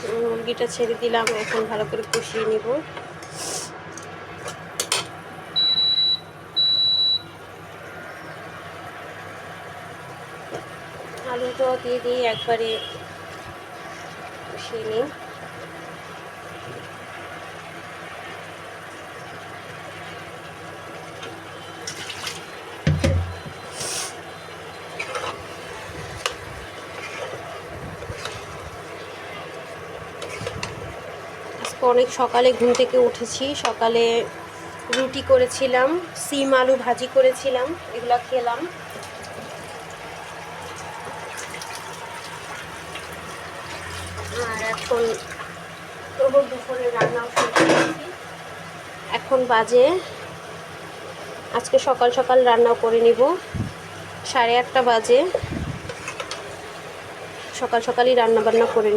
মুরগিটা ছেড়ে দিলাম, এখন ভালো করে কষিয়ে নিব। আলুটাও দিয়ে দিই, একবারে কষিয়ে নিই। অনেক সকালে ঘুম থেকে উঠেছি, সকালে রুটি করেছিলাম, সিম আলু ভাজি করেছিলাম, এগুলো খেলাম। আর এখন দুপুরে রান্নাও শুরু করেছি। এখন বাজে, আজকে সকাল সকাল রান্নাও করে নিব, 8:30 বাজে। সকাল সকালই রান্না বান্না করে